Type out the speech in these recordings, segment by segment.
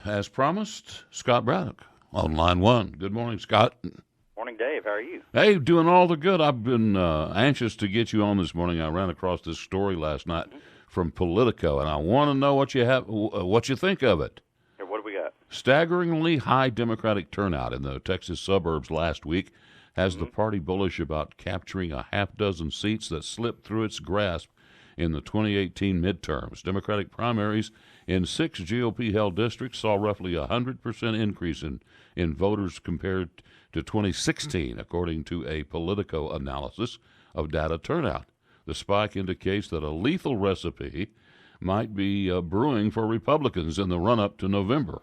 as promised, Scott Braddock on line one. Good morning, Scott. Morning, Dave. How are you? Hey, doing all the good. I've been anxious to get you on this morning. I ran across this story last night from Politico, and I want to know what you think of it. Here, what do we got? Staggeringly high Democratic turnout in the Texas suburbs last week has the party bullish about capturing a half dozen seats that slipped through its grasp in the 2018 midterms. Democratic primaries in 6 GOP-held districts saw roughly a 100% increase in voters compared to 2016, according to a Politico analysis of data turnout. The spike indicates that a lethal recipe might be brewing for Republicans in the run-up to November.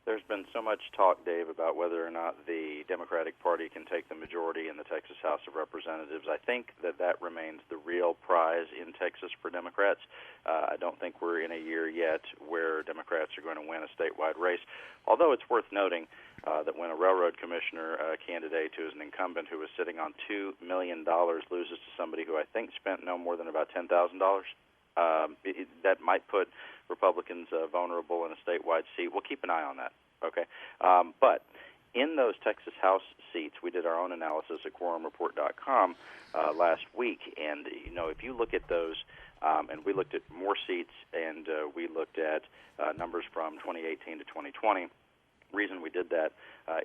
There's been so much talk, Dave, about whether or not the Democratic Party can take the majority in the Texas House of Representatives. I think that remains the real prize in Texas for Democrats. I don't think we're in a year yet where Democrats are going to win a statewide race, although it's worth noting that when a railroad commissioner candidate who is an incumbent who was sitting on $2 million loses to somebody who I think spent no more than about $10,000, that might put Republicans vulnerable in a statewide seat. We'll keep an eye on that, okay? But in those Texas House seats, we did our own analysis at QuorumReport.com last week, and if you look at those, and we looked at more seats, and we looked at numbers from 2018 to 2020. Reason we did that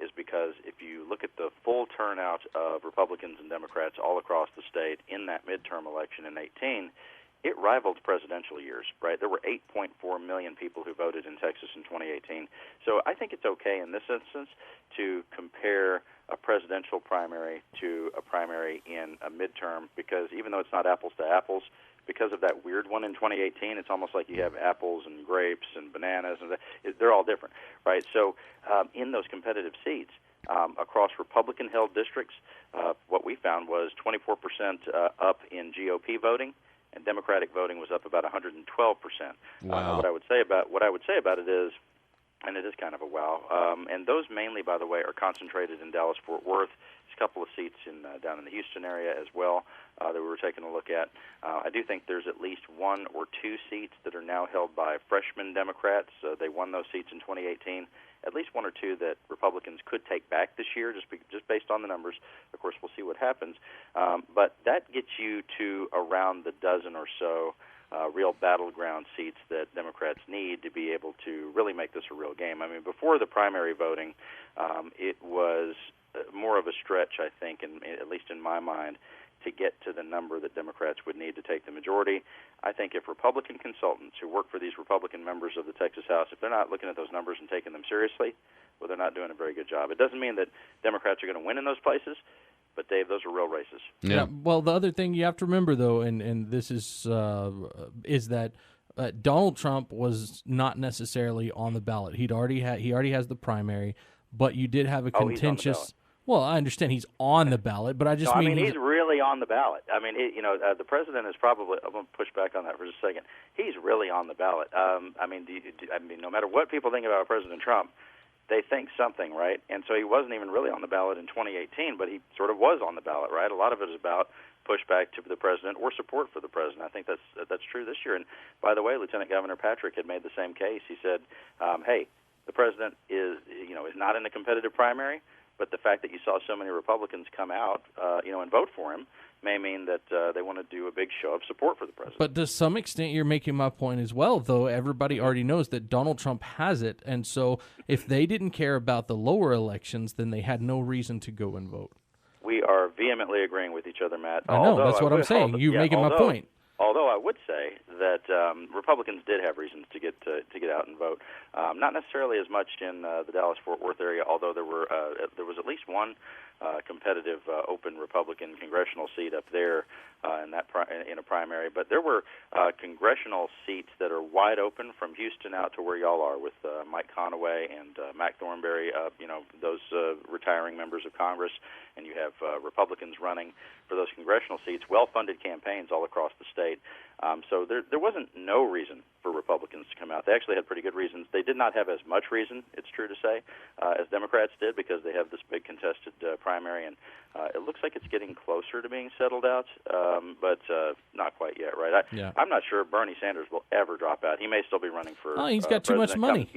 is because if you look at the full turnout of Republicans and Democrats all across the state in that midterm election in 2018, it rivaled presidential years, right? There were 8.4 million people who voted in Texas in 2018. So I think it's okay in this instance to compare a presidential primary to a primary in a midterm, because even though it's not apples to apples, because of that weird one in 2018, it's almost like you have apples and grapes and bananas, and they're all different, right? So in those competitive seats, across Republican-held districts, what we found was 24% up in GOP voting, and Democratic voting was up about 112%. Wow. What I would say about it is, and it is kind of a wow, and those mainly, by the way, are concentrated in Dallas-Fort Worth. There's a couple of seats down in the Houston area as well that we were taking a look at. I do think there's at least 1 or 2 seats that are now held by freshman Democrats. They won those seats in 2018. At least 1 or 2 that Republicans could take back this year, just based on the numbers. Of course, we'll see what happens. But that gets you to around the dozen or so real battleground seats that Democrats need to be able to really make this a real game. I mean, before the primary voting, it was more of a stretch, I think, at least in my mind, to get to the number that Democrats would need to take the majority. I think if Republican consultants who work for these Republican members of the Texas House, if they're not looking at those numbers and taking them seriously, well, they're not doing a very good job. It doesn't mean that Democrats are going to win in those places, but, Dave, those are real races. Yeah. Well, the other thing you have to remember, though, and this is that Donald Trump was not necessarily on the ballot. He already has the primary, but you did have a contentious. Well, I understand he's on the ballot, but I just mean he's really on the ballot. I mean, the president is probably. I'm going to push back on that for just a second. He's really on the ballot. I mean, no matter what people think about President Trump, they think something, right? And so he wasn't even really on the ballot in 2018, but he sort of was on the ballot, right? A lot of it is about pushback to the president or support for the president. I think that's true this year. And by the way, Lieutenant Governor Patrick had made the same case. He said, "Hey, the president is not in a competitive primary." But the fact that you saw so many Republicans come out, and vote for him may mean that they want to do a big show of support for the president. But to some extent, you're making my point as well, though. Everybody already knows that Donald Trump has it. And so if they didn't care about the lower elections, then they had no reason to go and vote. We are vehemently agreeing with each other, Matt. I know. That's what I'm saying. You're making my point. Although I would say that Republicans did have reasons to get out and vote, not necessarily as much in the Dallas-Fort Worth area. Although there was at least one competitive open Republican congressional seat up there in a primary. But there were congressional seats that are wide open from Houston out to where y'all are with Mike Conaway and Mac Thornberry. Those retiring members of Congress, and you have Republicans running for those congressional seats, well-funded campaigns all across the state. So there wasn't no reason for Republicans to come out. They actually had pretty good reasons. They did not have as much reason, it's true to say, as Democrats did, because they have this big contested primary, and it looks like it's getting closer to being settled out, but not quite yet, right? I'm not sure Bernie Sanders will ever drop out. He may still be running for he's got too much money.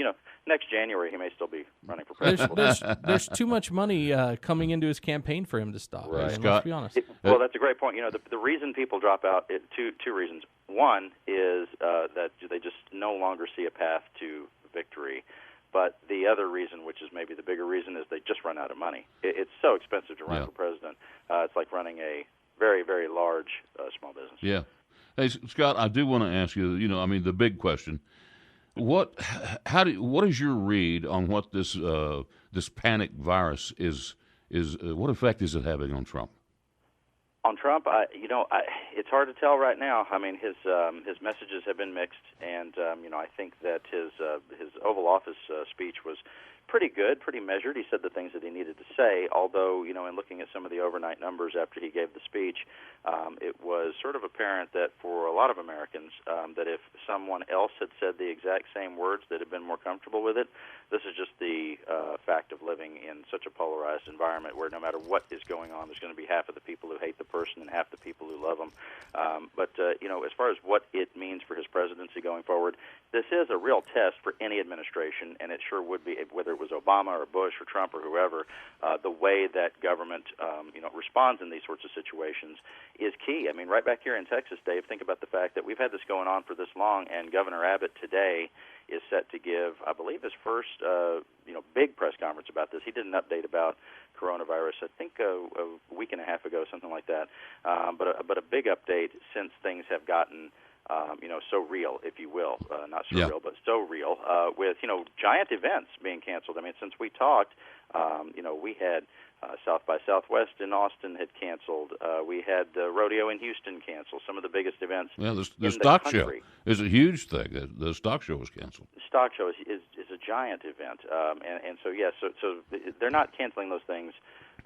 Next January he may still be running for president. There's too much money coming into his campaign for him to stop. Right. Scott, let's be honest. Well, that's a great point. The reason people drop out, two reasons. One is that they just no longer see a path to victory. But the other reason, which is maybe the bigger reason, is they just run out of money. It's so expensive to run for president. It's like running a very, very large small business. Yeah. Hey, Scott, I do want to ask you, the big question. What is your read on what this panic virus is? What effect is it having on Trump? On Trump, it's hard to tell right now. I mean, his messages have been mixed, and I think that his Oval Office speech was pretty good, pretty measured. He said the things that he needed to say, although, in looking at some of the overnight numbers after he gave the speech, it was sort of apparent that for a lot of Americans, that if someone else had said the exact same words, they'd have been more comfortable with it. This is just the fact of living in such a polarized environment where no matter what is going on, there's going to be half of the people who hate the person and half the people who love him. But as far as what it means for his presidency going forward, this is a real test for any administration, and it sure would be, whether it was Obama or Bush or Trump or whoever. The way that government, responds in these sorts of situations is key. I mean, right back here in Texas, Dave, think about the fact that we've had this going on for this long, and Governor Abbott today is set to give, I believe, his first, big press conference about this. He did an update about coronavirus, I think, a week and a half ago, something like that. But a big update since things have gotten, so real, if you will, not so real, but so real, with giant events being canceled. I mean, since we talked, we had South by Southwest in Austin had canceled. We had the rodeo in Houston canceled. Some of the biggest events. Yeah, the stock show is a huge thing. The stock show was canceled. The stock show is a giant event, and so yes, so they're not canceling those things,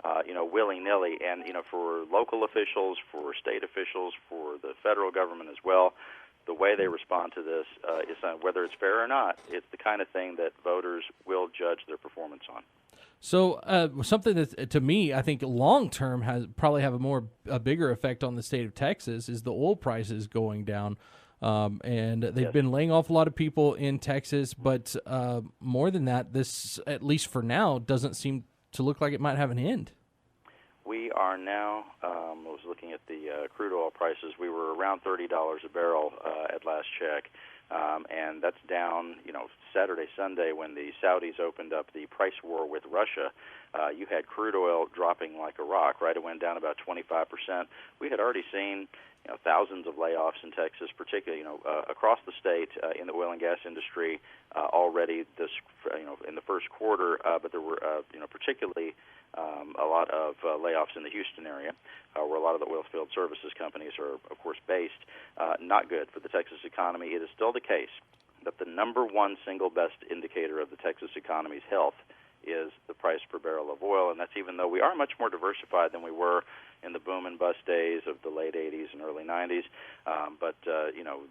willy-nilly. And for local officials, for state officials, for the federal government as well, the way they respond to this is whether it's fair or not. It's the kind of thing that voters will judge their performance on. So something that, to me, I think long-term has probably have a bigger effect on the state of Texas is the oil prices going down. And they've been laying off a lot of people in Texas, but more than that, this, at least for now, doesn't seem to look like it might have an end. We are now, I was looking at the crude oil prices, we were around $30 a barrel at last check. And that's down, Saturday, Sunday, when the Saudis opened up the price war with Russia. You had crude oil dropping like a rock, right? It went down about 25%. We had already seen, thousands of layoffs in Texas, particularly, across the state in the oil and gas industry already this, in the first quarter. But there were, particularly a lot of layoffs in the Houston area, where a lot of the oil field services companies are, of course, based. Not good for the Texas economy. It is still the case that the number one single best indicator of the Texas economy's health is the price per barrel of oil, and that's even though we are much more diversified than we were in the boom and bust days of the late 80s and early 90s. But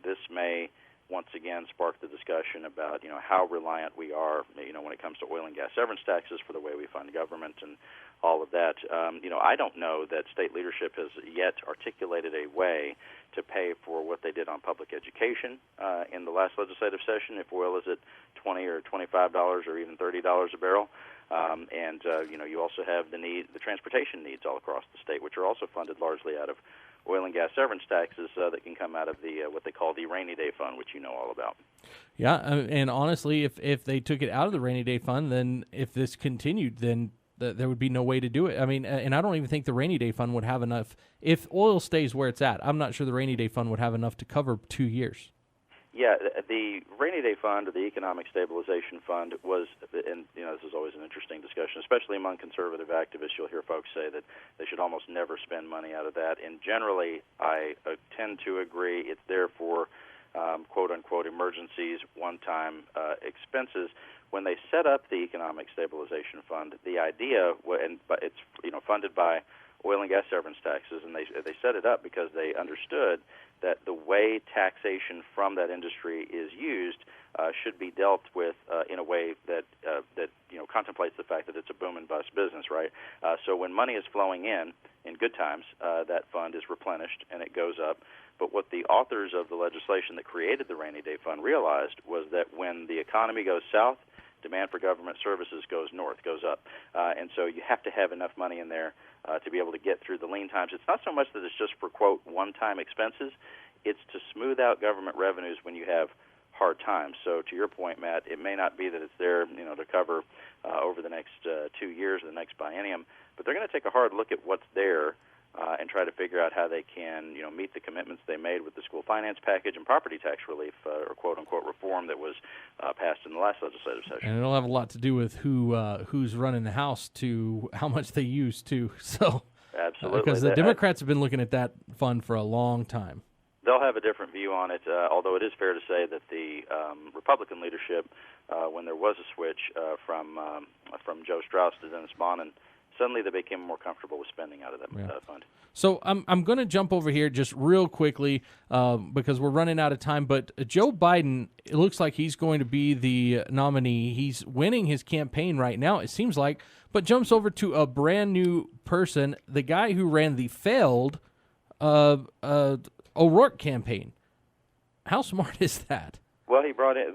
this may once again spark the discussion about, how reliant we are, when it comes to oil and gas severance taxes for the way we fund government and all of that. I don't know that state leadership has yet articulated a way to pay for what they did on public education in the last legislative session, if oil is at $20 or $25 or even $30 a barrel. You also have the transportation needs all across the state, which are also funded largely out of oil and gas severance taxes that can come out of the what they call the rainy day fund, which you know all about. Yeah, and honestly, if they took it out of the rainy day fund, then if this continued, then there would be no way to do it. I mean, and I don't even think the rainy day fund would have enough. If oil stays where it's at, I'm not sure the rainy day fund would have enough to cover 2 years. Yeah, the rainy day fund or the economic stabilization fund was, and this is always an interesting discussion, especially among conservative activists. You'll hear folks say that they should almost never spend money out of that. And generally, I tend to agree. It's there for quote-unquote emergencies, one-time expenses. When they set up the economic stabilization fund, the idea, but it's funded by oil and gas severance taxes, and they set it up because they understood that the way taxation from that industry is used should be dealt with in a way that contemplates the fact that it's a boom and bust business, right? So when money is flowing in good times, that fund is replenished and it goes up. But what the authors of the legislation that created the rainy day fund realized was that when the economy goes south, demand for government services goes north, goes up. And so you have to have enough money in there to be able to get through the lean times. It's not so much that it's just for, quote, one-time expenses. It's to smooth out government revenues when you have hard times. So to your point, Matt, it may not be that it's there, to cover over the next 2 years or the next biennium, but they're going to take a hard look at what's there and try to figure out how they can, meet the commitments they made with the school finance package and property tax relief, or quote-unquote reform that was passed in the last legislative session. And it'll have a lot to do with who's running the House to how much they use, too. So, absolutely. Because the Democrats have been looking at that fund for a long time. They'll have a different view on it, although it is fair to say that the Republican leadership, when there was a switch from Joe Strauss to Dennis Bonnen, suddenly they became more comfortable with spending out of that fund. So I'm going to jump over here just real quickly because we're running out of time. But Joe Biden, it looks like he's going to be the nominee. He's winning his campaign right now, it seems like, but jumps over to a brand new person, the guy who ran the failed O'Rourke campaign. How smart is that? Well, he brought in,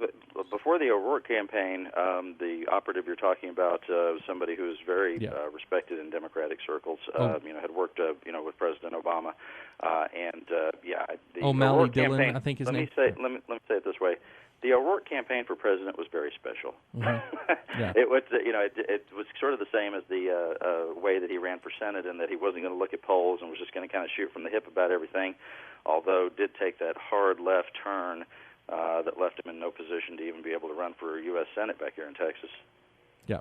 before the O'Rourke campaign, the operative you're talking about, somebody who is very respected in Democratic circles, had worked, with President Obama, the O'Malley O'Rourke Dillon, campaign, I think his let name. Let me say it this way. The O'Rourke campaign for president was very special. Mm-hmm. Yeah. It was, it was sort of the same as the way that he ran for Senate, and that he wasn't going to look at polls and was just going to kind of shoot from the hip about everything, although did take that hard left turn that left him in no position to even be able to run for U.S. Senate back here in Texas. Yeah.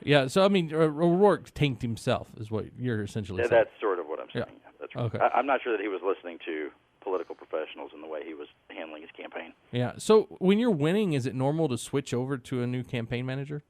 Yeah, so, O'Rourke tanked himself is what you're essentially saying. That's sort of what I'm saying. Yeah. That's right. Okay. I'm not sure that he was listening to political professionals in the way he was handling his campaign. Yeah. So when you're winning, is it normal to switch over to a new campaign manager?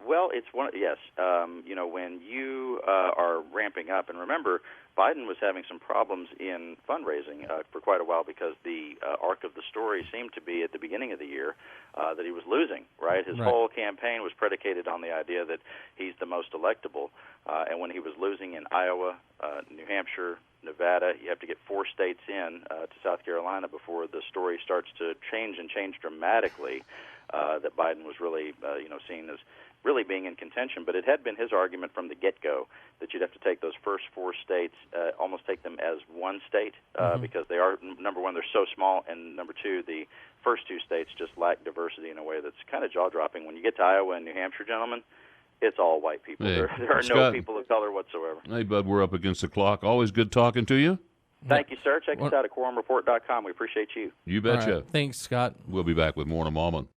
Well, it's one. Yes. When you are ramping up, and remember, Biden was having some problems in fundraising for quite a while because the arc of the story seemed to be at the beginning of the year that he was losing. Right. His whole campaign was predicated on the idea that he's the most electable, and when he was losing in Iowa, New Hampshire, Nevada, you have to get 4 states in to South Carolina before the story starts to change dramatically. That Biden was really, seen as really being in contention. But it had been his argument from the get-go that you'd have to take those first 4 states, almost take them as one state, because they are, number one, they're so small, and number 2, the first 2 states just lack diversity in a way that's kind of jaw-dropping. When you get to Iowa and New Hampshire, gentlemen, it's all white people. Hey, there are no people of color whatsoever. Hey, Bud, we're up against the clock. Always good talking to you. Thank you, sir. Check us out at QuorumReport.com. We appreciate you. You betcha. Right. Thanks, Scott. We'll be back with more in a moment.